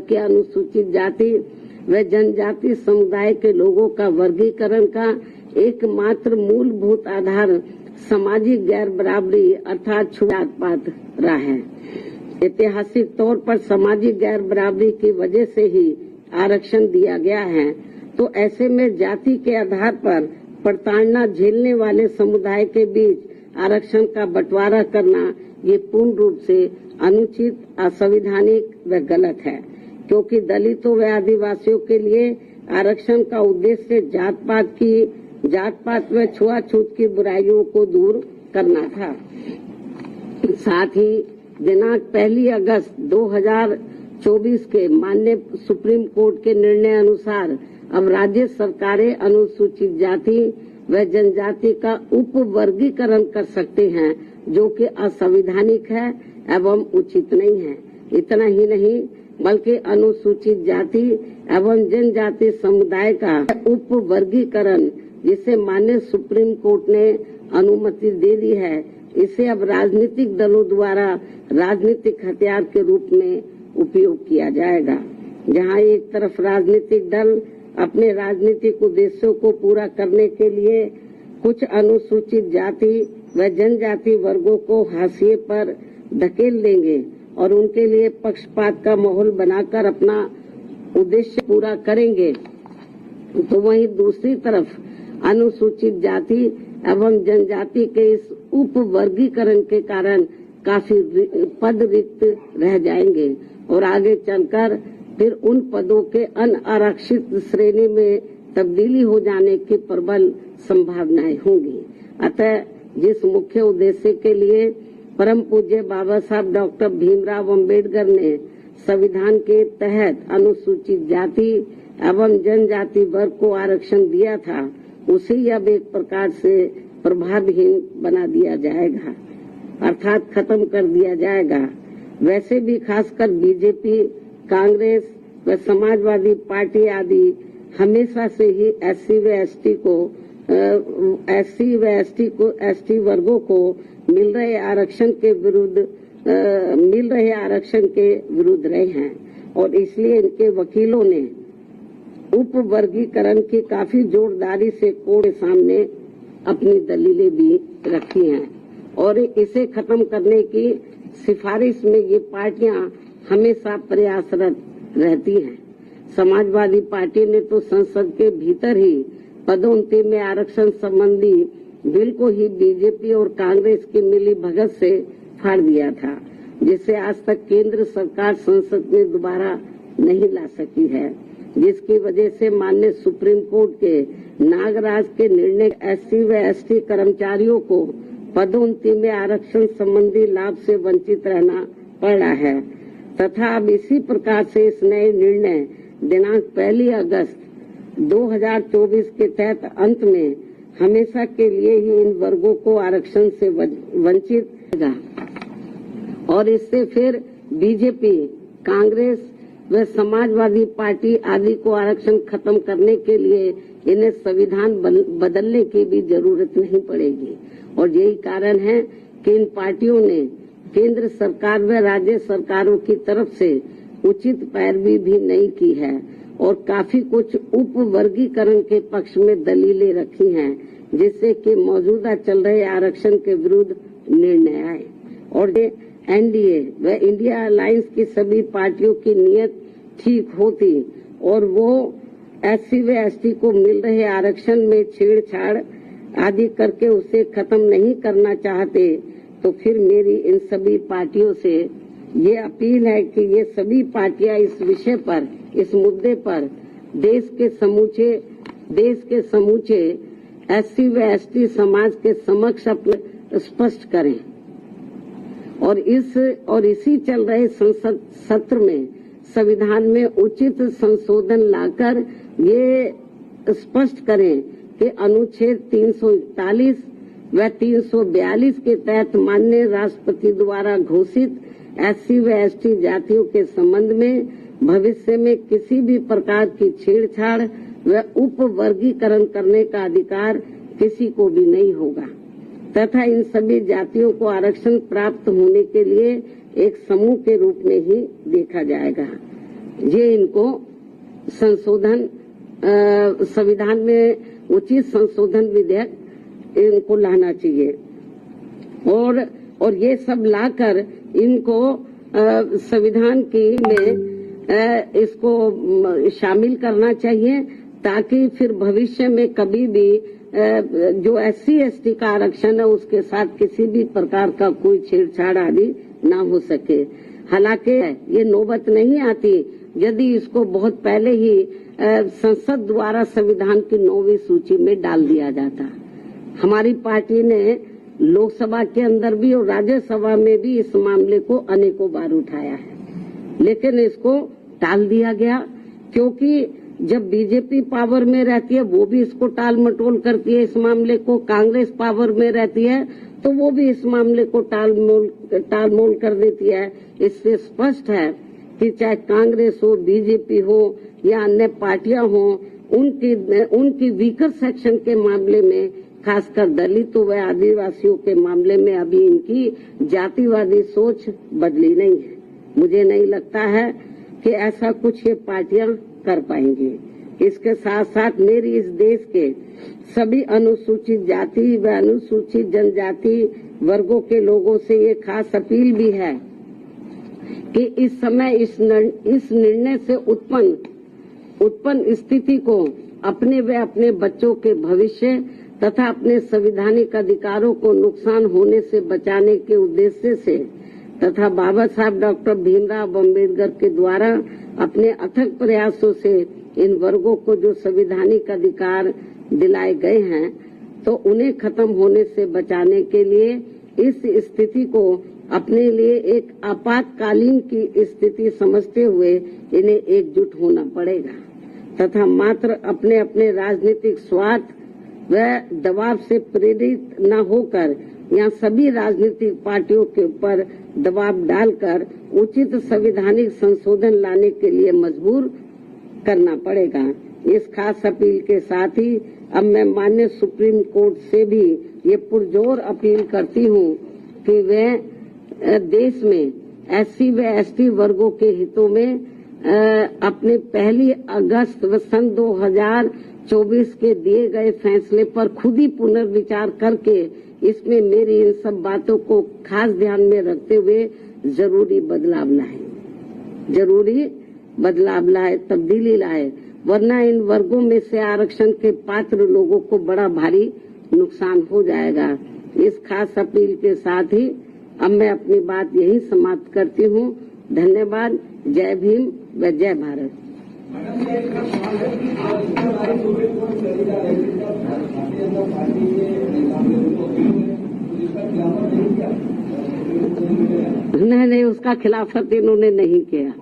वर्ग के अनुसूचित जाति व जनजाति समुदाय के लोगों का वर्गीकरण का एकमात्र मूलभूत आधार सामाजिक गैर बराबरी अर्थात छुआछूत रहा है। ऐतिहासिक तौर पर सामाजिक गैर बराबरी की वजह से ही आरक्षण दिया गया है, तो ऐसे में जाति के आधार पर प्रताड़ना झेलने वाले समुदाय के बीच आरक्षण का बंटवारा करना ये पूर्ण रूप से अनुचित, असंवैधानिक व गलत है, क्योंकि दलितों व आदिवासियों के लिए आरक्षण का उद्देश्य जात पात व छुआछूत की बुराइयों को दूर करना था। साथ ही दिनांक 1 अगस्त 2024 के माननीय सुप्रीम कोर्ट के निर्णय अनुसार अब राज्य सरकारें अनुसूचित जाति व जनजाति का उप वर्गीकरण कर सकते हैं, जो कि असंवैधानिक है एवं उचित नहीं है। इतना ही नहीं बल्कि अनुसूचित जाति एवं जनजाति समुदाय का उप वर्गीकरण जिसे माननीय सुप्रीम कोर्ट ने अनुमति दे दी है, इसे अब राजनीतिक दलों द्वारा राजनीतिक हथियार के रूप में उपयोग किया जाएगा। जहां एक तरफ राजनीतिक दल अपने राजनीतिक उद्देश्यों को पूरा करने के लिए कुछ अनुसूचित जाति व जनजाति वर्गों को हाशिए पर धकेल देंगे और उनके लिए पक्षपात का माहौल बनाकर अपना उद्देश्य पूरा करेंगे, तो वहीं दूसरी तरफ अनुसूचित जाति एवं जनजाति के इस उप वर्गीकरण के कारण काफी पद रिक्त रह जाएंगे और आगे चलकर फिर उन पदों के अनारक्षित श्रेणी में तब्दीली हो जाने की प्रबल संभावनाएं होंगी। अतः जिस मुख्य उद्देश्य के लिए परम पूज्य बाबा साहब डॉक्टर भीमराव अंबेडकर ने संविधान के तहत अनुसूचित जाति एवं जनजाति वर्ग को आरक्षण दिया था, उसे अब एक प्रकार से प्रभावहीन बना दिया जाएगा, अर्थात खत्म कर दिया जाएगा। वैसे भी खासकर बीजेपी, कांग्रेस व समाजवादी पार्टी आदि हमेशा से ही एससी व एसटी वर्गों को मिल रहे आरक्षण के विरुद्ध रहे हैं और इसलिए इनके वकीलों ने उप वर्गीकरण की काफी जोरदारी से कोर्ट के सामने अपनी दलीलें भी रखी हैं और इसे खत्म करने की सिफारिश में ये पार्टियां हमेशा प्रयासरत रहती हैं। समाजवादी पार्टी ने तो संसद के भीतर ही पदोन्नति में आरक्षण संबंधी बिल को ही बीजेपी और कांग्रेस की मिली भगत से फाड़ दिया था, जिसे आज तक केंद्र सरकार संसद में दोबारा नहीं ला सकी है, जिसकी वजह से माननीय सुप्रीम कोर्ट के नागराज के निर्णय एससी व एसटी कर्मचारियों को पदोन्नति में आरक्षण संबंधी लाभ से वंचित रहना पड़ रहा है तथा अब इसी प्रकार से इस नए निर्णय दिनांक 1 अगस्त 2024 के तहत अंत में हमेशा के लिए ही इन वर्गों को आरक्षण से वंचित होगा और इससे फिर बीजेपी, कांग्रेस व समाजवादी पार्टी आदि को आरक्षण खत्म करने के लिए इन्हें संविधान बदलने की भी जरूरत नहीं पड़ेगी। और यही कारण है कि इन पार्टियों ने केंद्र सरकार व राज्य सरकारों की तरफ से उचित पैरवी भी नहीं की है और काफी कुछ उप वर्गीकरण के पक्ष में दलीलें रखी हैं, जिससे कि मौजूदा चल रहे आरक्षण के विरुद्ध निर्णय आए और एनडीए व इंडिया अलायंस की सभी पार्टियों की नीयत ठीक होती और वो एससी व एसटी को मिल रहे आरक्षण में छेड़छाड़ आदि करके उसे खत्म नहीं करना चाहते, तो फिर मेरी इन सभी पार्टियों से ये अपील है कि ये सभी पार्टियां इस विषय पर, इस मुद्दे पर देश के समूचे एससी व एसटी समाज के समक्ष अपने स्पष्ट करें और इसी चल रहे संसद सत्र में संविधान में उचित संशोधन लाकर ये स्पष्ट करें कि अनुच्छेद 341 व 342 के तहत माननीय राष्ट्रपति द्वारा घोषित एससी व एसटी जातियों के संबंध में भविष्य में किसी भी प्रकार की छेड़छाड़ व उप वर्गीकरण करने का अधिकार किसी को भी नहीं होगा तथा इन सभी जातियों को आरक्षण प्राप्त होने के लिए एक समूह के रूप में ही देखा जाएगा। ये इनको संशोधन संविधान में उचित संशोधन विधेयक इनको लाना चाहिए और ये सब लाकर इनको संविधान की में इसको शामिल करना चाहिए, ताकि फिर भविष्य में कभी भी जो SC ST का आरक्षण है उसके साथ किसी भी प्रकार का कोई छेड़छाड़ आदि ना हो सके। हालांकि ये नौबत नहीं आती यदि इसको बहुत पहले ही संसद द्वारा संविधान की 9वीं सूची में डाल दिया जाता। हमारी पार्टी ने लोकसभा के अंदर भी और राज्यसभा में भी इस मामले को अनेकों बार उठाया है, लेकिन इसको टाल दिया गया, क्योंकि जब बीजेपी पावर में रहती है वो भी इसको टाल मटोल करती है। इस मामले को कांग्रेस पावर में रहती है तो वो भी इस मामले को टालमोल कर देती है। इससे स्पष्ट है कि चाहे कांग्रेस हो, बीजेपी हो या अन्य पार्टियां हो, उनकी वीकर सेक्शन के मामले में, खासकर दलितों व आदिवासियों के मामले में अभी इनकी जातिवादी सोच बदली नहीं है। मुझे नहीं लगता है कि ऐसा कुछ ये पार्टियां कर पाएंगी। इसके साथ साथ मेरी इस देश के सभी अनुसूचित जाति व अनुसूचित जनजाति वर्गों के लोगों से ये खास अपील भी है कि इस समय इस निर्णय से उत्पन्न स्थिति को अपने व अपने बच्चों के भविष्य तथा अपने संवैधानिक अधिकारों को नुकसान होने से बचाने के उद्देश्य से तथा बाबा साहब डॉक्टर भीमराव अम्बेडकर के द्वारा अपने अथक प्रयासों से इन वर्गों को जो संवैधानिक अधिकार दिलाए गए हैं, तो उन्हें खत्म होने से बचाने के लिए इस स्थिति को अपने लिए एक आपातकालीन की स्थिति समझते हुए इन्हें एकजुट होना पड़ेगा तथा मात्र अपने अपने राजनीतिक स्वार्थ व दबाव से प्रेरित न होकर यहाँ सभी राजनीतिक पार्टियों के ऊपर दबाव डालकर उचित संवैधानिक संशोधन लाने के लिए मजबूर करना पड़ेगा। इस खास अपील के साथ ही अब मैं माननीय सुप्रीम कोर्ट से भी ये पुरजोर अपील करती हूँ कि वे देश में SC व ST वर्गों के हितों में अपने 1 अगस्त सन 2024 के दिए गए फैसले पर खुद ही पुनर्विचार करके इसमें मेरी इन सब बातों को खास ध्यान में रखते हुए जरूरी बदलाव लाए, तब्दीली लाए, वरना इन वर्गों में से आरक्षण के पात्र लोगों को बड़ा भारी नुकसान हो जाएगा। इस खास अपील के साथ ही अब मैं अपनी बात यही समाप्त करती हूँ। धन्यवाद। जय भीम व जय भारत। नहीं, उसका खिलाफत इन्होंने नहीं किया।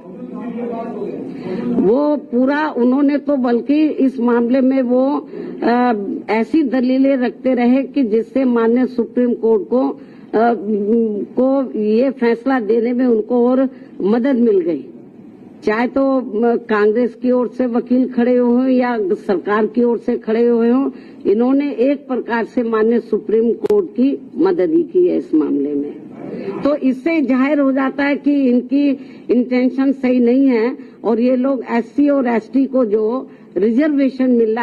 वो पूरा उन्होंने तो बल्कि इस मामले में वो ऐसी दलीलें रखते रहे कि जिससे माननीय सुप्रीम कोर्ट को ये फैसला देने में उनको और मदद मिल गई। चाहे तो कांग्रेस की ओर से वकील खड़े हुए या सरकार की ओर से खड़े हुए हों, इन्होंने एक प्रकार से माननीय सुप्रीम कोर्ट की मदद ही की है इस मामले में। तो इससे जाहिर हो जाता है कि इनकी इंटेंशन सही नहीं है और ये लोग SC और ST को जो रिजर्वेशन मिल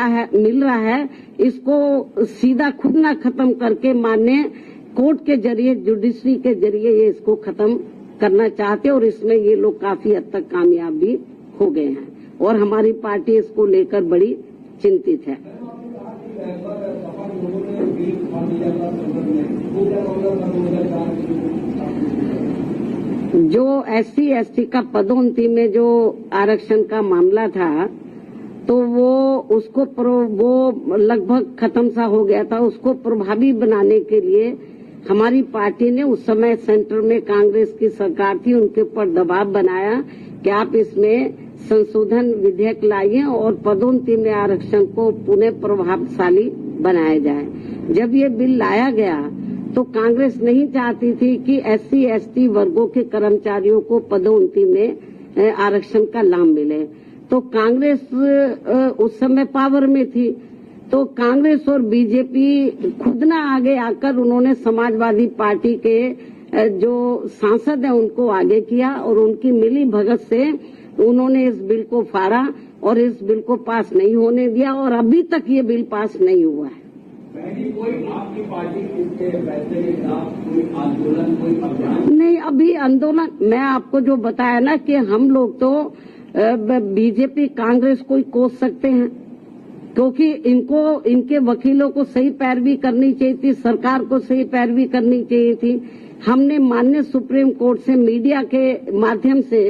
रहा है इसको सीधा खुद ना खत्म करके माननीय कोर्ट के जरिए, जुडिशरी के जरिए ये इसको खत्म करना चाहते और इसमें ये लोग काफी हद तक कामयाब भी हो गए हैं और हमारी पार्टी इसको लेकर बड़ी चिंतित है। जो SC ST का पदोन्नति में जो आरक्षण का मामला था तो वो लगभग खत्म सा हो गया था। उसको प्रभावी बनाने के लिए हमारी पार्टी ने उस समय सेंटर में कांग्रेस की सरकार थी, उनके ऊपर दबाव बनाया कि आप इसमें संशोधन विधेयक लाइए और पदोन्नति में आरक्षण को पुनः प्रभावशाली बनाया जाए। जब ये बिल लाया गया तो कांग्रेस नहीं चाहती थी कि SC ST वर्गों के कर्मचारियों को पदोन्नति में आरक्षण का लाभ मिले। तो कांग्रेस उस समय पावर में थी, तो कांग्रेस और बीजेपी खुद ना आगे आकर उन्होंने समाजवादी पार्टी के जो सांसद हैं उनको आगे किया और उनकी मिली भगत से उन्होंने इस बिल को फाड़ा और इस बिल को पास नहीं होने दिया और अभी तक ये बिल पास नहीं हुआ है। कोई आपकी पार्टी के फैसले के खिलाफ कोई आंदोलन, कोई अभियान? नहीं, अभी आंदोलन मैं आपको जो बताया ना कि हम लोग तो बीजेपी कांग्रेस को ही कोस सकते हैं, क्योंकि इनके वकीलों को सही पैरवी करनी चाहिए थी, सरकार को सही पैरवी करनी चाहिए थी। हमने माननीय सुप्रीम कोर्ट से मीडिया के माध्यम से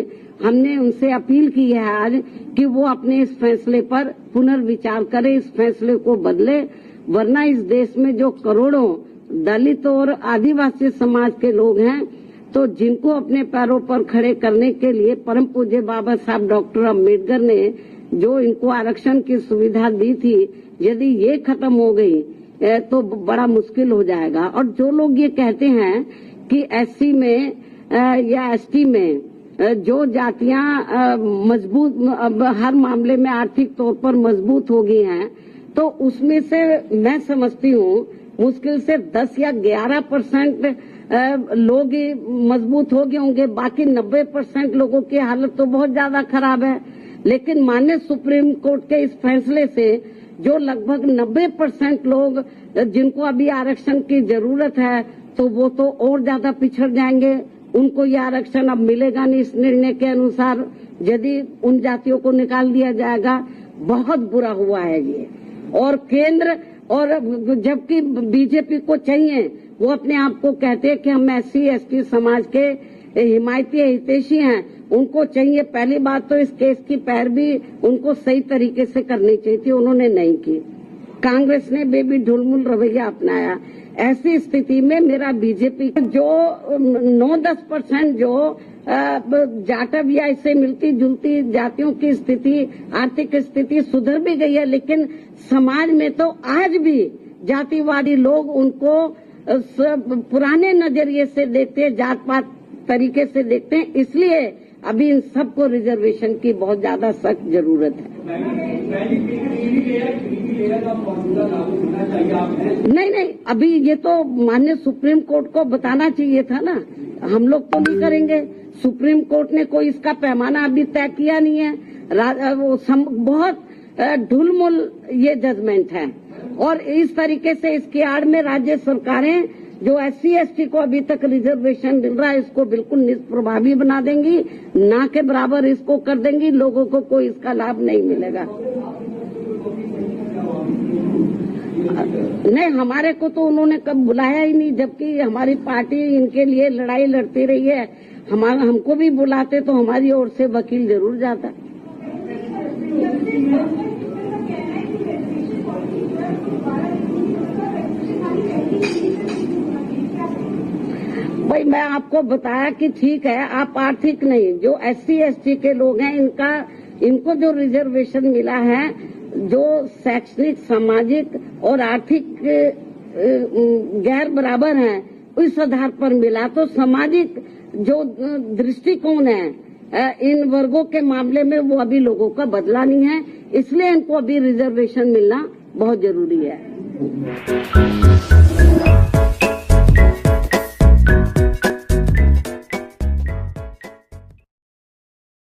हमने उनसे अपील की है आज कि वो अपने इस फैसले पर पुनर्विचार करें, इस फैसले को बदले, वरना इस देश में जो करोड़ों दलित और आदिवासी समाज के लोग हैं, तो जिनको अपने पैरों पर खड़े करने के लिए परम पूज्य बाबा साहब डॉक्टर अम्बेडकर ने जो इनको आरक्षण की सुविधा दी थी, यदि ये खत्म हो गई तो बड़ा मुश्किल हो जाएगा। और जो लोग ये कहते हैं कि एससी में या एसटी में जो जातियां मजबूत हर मामले में आर्थिक तौर पर मजबूत हो गई हैं, तो उसमें से मैं समझती हूँ मुश्किल से 10 या 11% लोग ही मजबूत हो गए होंगे, बाकी 90% लोगों की हालत तो बहुत ज्यादा खराब है। लेकिन माननीय सुप्रीम कोर्ट के इस फैसले से जो लगभग 90% लोग जिनको अभी आरक्षण की जरूरत है, तो वो तो और ज्यादा पिछड़ जाएंगे, उनको ये आरक्षण अब मिलेगा नहीं। इस निर्णय के अनुसार यदि उन जातियों को निकाल दिया जाएगा, बहुत बुरा हुआ है ये। और केंद्र और जबकि बीजेपी को चाहिए, वो अपने आप को कहते हैं कि हम एससी एसटी समाज के हिमायती हितैषी हैं, उनको चाहिए पहली बात तो इस केस की पैरवी उनको सही तरीके से करनी चाहिए थी, उन्होंने नहीं की। कांग्रेस ने बेबी ढुलमुल रवैया अपनाया। ऐसी स्थिति में मेरा बीजेपी जो 9-10% जो जाटव या इससे मिलती जुलती जातियों की स्थिति, आर्थिक स्थिति सुधर भी गई है, लेकिन समाज में तो आज भी जातिवादी लोग उनको पुराने नजरिए से देखते हैं, जात पात तरीके से देखते हैं। इसलिए अभी इन सबको रिजर्वेशन की बहुत ज्यादा सख्त जरूरत है। नहीं, अभी ये तो माननीय सुप्रीम कोर्ट को बताना चाहिए था ना, हम लोग तो नहीं करेंगे। सुप्रीम कोर्ट ने कोई इसका पैमाना अभी तय किया नहीं है। बहुत ढुलमुल ये जजमेंट है और इस तरीके से इसकी आड़ में राज्य सरकारें जो एससी एसटी को अभी तक रिजर्वेशन मिल रहा है, इसको बिल्कुल निष्प्रभावी बना देंगी, ना के बराबर इसको कर देंगी, लोगों को कोई इसका लाभ नहीं मिलेगा। नहीं, हमारे को तो उन्होंने कब बुलाया ही नहीं, जबकि हमारी पार्टी इनके लिए लड़ाई लड़ती रही है। हमको भी बुलाते तो हमारी ओर से वकील जरूर जाता। भाई मैं आपको बताया कि ठीक है, आप आर्थिक नहीं, जो एससी एसटी के लोग हैं इनको जो रिजर्वेशन मिला है, जो शैक्षणिक सामाजिक और आर्थिक गैर बराबर हैं, उस आधार पर मिला। तो सामाजिक जो दृष्टिकोण है इन वर्गों के मामले में वो अभी लोगों का बदला नहीं है, इसलिए इनको अभी रिजर्वेशन मिलना बहुत जरूरी है।